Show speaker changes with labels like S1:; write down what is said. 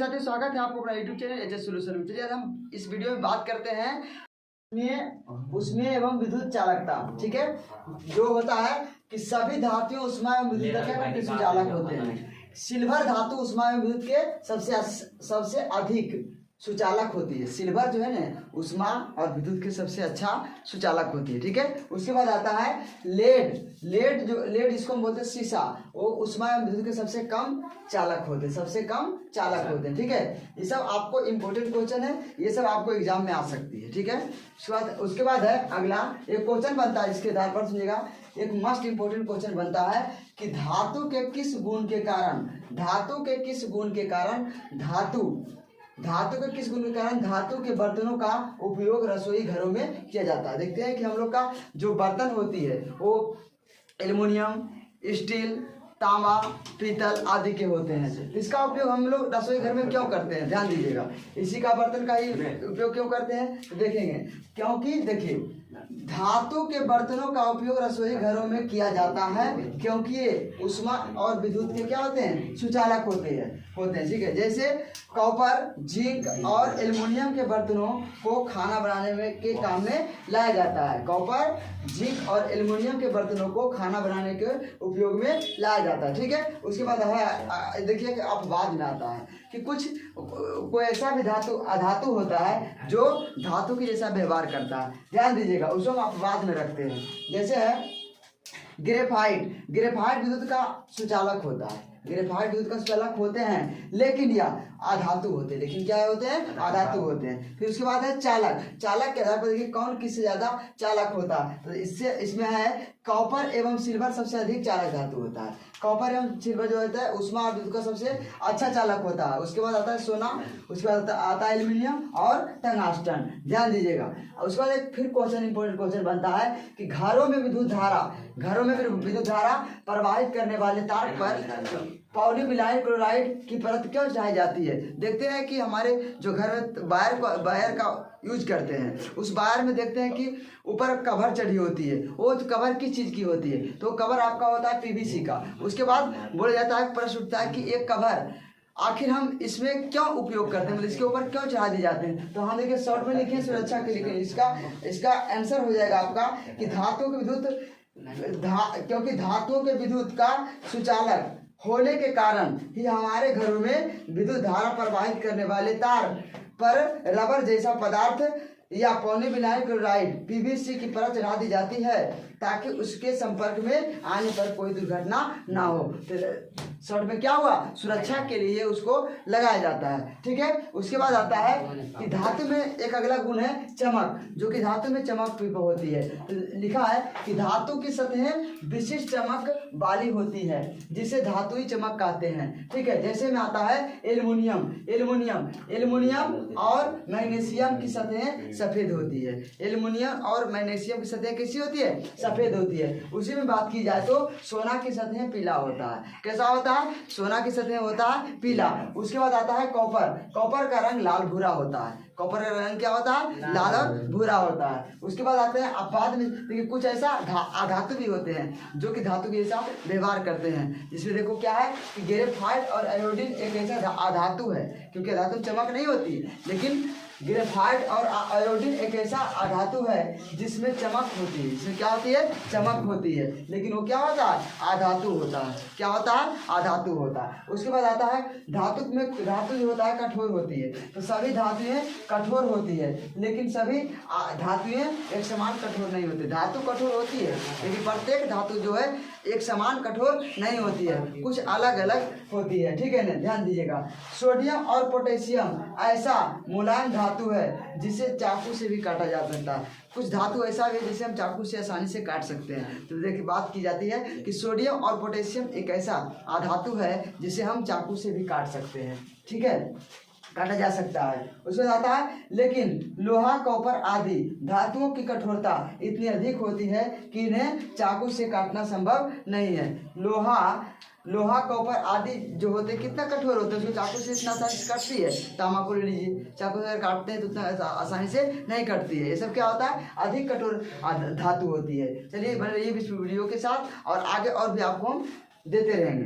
S1: साथ ही स्वागत है आपको अपना यूट्यूब चैनल एचएस सॉल्यूशन। चलिए आज हम इस वीडियो में बात करते हैं उष्मीय एवं विद्युत चालकता। ठीक है, जो होता है कि सभी धातुओं उष्मा एवं विद्युत के सुचालक होते हैं। सिल्वर धातु उष्मा एवं विद्युत के सबसे अधिक सुचालक होती है। सिल्वर जो है ना उष्मा और विद्युत के सबसे अच्छा सुचालक होती है। ठीक है, उसके बाद आता है लेड जिसको हम बोलते हैं शीशा, वो उष्मा एवं विद्युत के सबसे कम चालक होते हैं। ठीक है, ये सब आपको इम्पोर्टेंट क्वेश्चन है, ये सब आपको एग्जाम में आ सकती है। ठीक है, उसके बाद है अगला एक क्वेश्चन बनता है, इसके आधार पर सुनिएगा। एक मस्ट इम्पोर्टेंट क्वेश्चन बनता है कि धातु के किस गुण के कारण धातु के बर्तनों का उपयोग रसोई घरों में किया जाता है। देखते हैं कि हम लोग का जो बर्तन होती है वो एल्युमिनियम, स्टील, तांबा, पीतल आदि के होते हैं। इसका उपयोग हम लोग रसोई घर में क्यों करते हैं, ध्यान दीजिएगा। इसी का बर्तन का ही उपयोग क्यों करते हैं तो देखेंगे। क्योंकि देखिए धातु के बर्तनों का उपयोग रसोई घरों में किया जाता है क्योंकि ये उष्मा और विद्युत के क्या होते हैं, सुचालक होते हैं। ठीक है, जैसे कॉपर, जिंक और एल्युमिनियम के बर्तनों को खाना बनाने में के काम में लाया जाता है। कॉपर, जिंक और एल्युमिनियम के बर्तनों को खाना बनाने के उपयोग में लाया जाता है। ठीक है, उसके बाद है देखिए कि अपवाद में आता है कि कोई ऐसा भी अधातु होता है जो धातु के जैसा व्यवहार करता है। ध्यान दीजिएगा, उसको हम अपवाद में रखते हैं। जैसे है ग्रेफाइट विद्युत का सुचालक होता है। ग्रेफाइट विद्युत का सुचालक होते हैं, लेकिन यह आधातु होते हैं। लेकिन क्या होते हैं, आधातु होते हैं। फिर उसके बाद है चालक के आधार पर देखिए कौन किससे ज्यादा चालक होता है। तो इसमें है कॉपर एवं सिल्वर सबसे अधिक चालक धातु होता है। कॉपर एवं सिल्वर जो होता है उष्मा और विद्युत का सबसे अच्छा चालक होता है। उसके बाद आता है सोना, उसके बाद आता है एल्युमिनियम और टंगस्टन। ध्यान दीजिएगा। उसके बाद एक फिर इंपॉर्टेंट क्वेश्चन बनता है कि घरों में विद्युत धारा प्रवाहित करने वाले तार पर पॉलीविनाइल क्लोराइड की परत क्यों चढ़ाई जाती है। देखते हैं कि हमारे जो घर में वायर का यूज करते हैं, उस वायर में देखते हैं कि ऊपर कवर चढ़ी होती है। वो कवर किस चीज़ की होती है, तो कवर आपका होता है पीवीसी का। उसके बाद बोला जाता है, प्रश्न उठता है कि एक कवर आखिर हम इसमें क्यों उपयोग करते हैं, मतलब इसके ऊपर क्यों चढ़ा दिए जाते हैं। तो हम देखिए शॉर्ट में लिखे, सुरक्षा के लिखे। इसका आंसर हो जाएगा आपका कि क्योंकि धातुओं के विद्युत का सुचालक होने के कारण ही हमारे घरों में विद्युत धारा प्रवाहित करने वाले तार पर रबर जैसा पदार्थ या पॉलीविनाइल क्लोराइड पीवीसी की परत चढ़ा दी जाती है ताकि उसके संपर्क में आने पर कोई दुर्घटना ना हो। तो शॉर्ट में क्या हुआ, सुरक्षा के लिए उसको लगाया जाता है। ठीक है, उसके बाद आता है कि धातु में एक अगला गुण है चमक, जो कि धातु में चमक होती है। तो लिखा है कि धातु की सतहें विशिष्ट चमक वाली होती है जिसे धातुई चमक कहते हैं। ठीक है, जैसे में आता है एल्युमिनियम और मैग्नीशियम की सतहें सफेद होती है। एल्युमिनियम और मैग्नीशियम की सतहें कैसी होती है, सफेद होती है। उसी में बात की जाए तो सोना की सतहें पीला होता है। कैसा होता है, सोना की सतह होता है पीला। उसके बाद आता है कॉपर का रंग लाल भूरा होता है। कॉपर का रंग क्या होता है, लाल और भूरा होता है। उसके बाद आते हैं अपवाद में, देखिए कुछ ऐसा अधातु भी होते हैं जो कि धातु के जैसा व्यवहार करते हैं। जिसमें देखो क्या है कि ग्रेफाइट और आयोडीन एक ऐसा अधातु है, क्योंकि धातु में चमक नहीं होती, लेकिन ग्रेफाइट और आयोडीन एक ऐसा अधातु है जिसमें चमक होती है। इसमें क्या होती है, चमक होती है, लेकिन वो क्या होता है, आधातु होता है। क्या होता है, आधातु होता है। उसके बाद आता है धातु जो होता है कठोर होती है। तो सभी धातुएं कठोर होती है, लेकिन सभी धातुएं एक समान कठोर नहीं होती। धातु कठोर होती है, लेकिन प्रत्येक धातु जो है एक समान कठोर नहीं होती है, कुछ अलग अलग होती है। ठीक है ना, ध्यान दीजिएगा। सोडियम और पोटेशियम ऐसा मुलायम धातु है जिसे चाकू से भी काटा जा सकता है। कुछ धातु ऐसा भी है जिसे हम चाकू से आसानी से काट सकते हैं। तो देखिए बात की जाती है कि सोडियम और पोटेशियम एक ऐसा अधातु है जिसे हम चाकू से भी काट सकते हैं। ठीक है, काटा जा सकता है। उसमें आता है लेकिन लोहा, कॉपर आदि धातुओं की कठोरता इतनी अधिक होती है कि इन्हें चाकू से काटना संभव नहीं है। लोहा, कॉपर आदि जो होते हैं कितना कठोर होते हैं, उसको चाकू से इतना आसानी से कटती है। तांबा को ले लीजिए, चाकू से अगर काटते हैं तो उतना आसानी से नहीं कटती है। ये सब क्या होता है, अधिक कठोर धातु होती है। चलिए बने रहिए इस वीडियो के साथ, और आगे और भी आपको हम देते रहेंगे।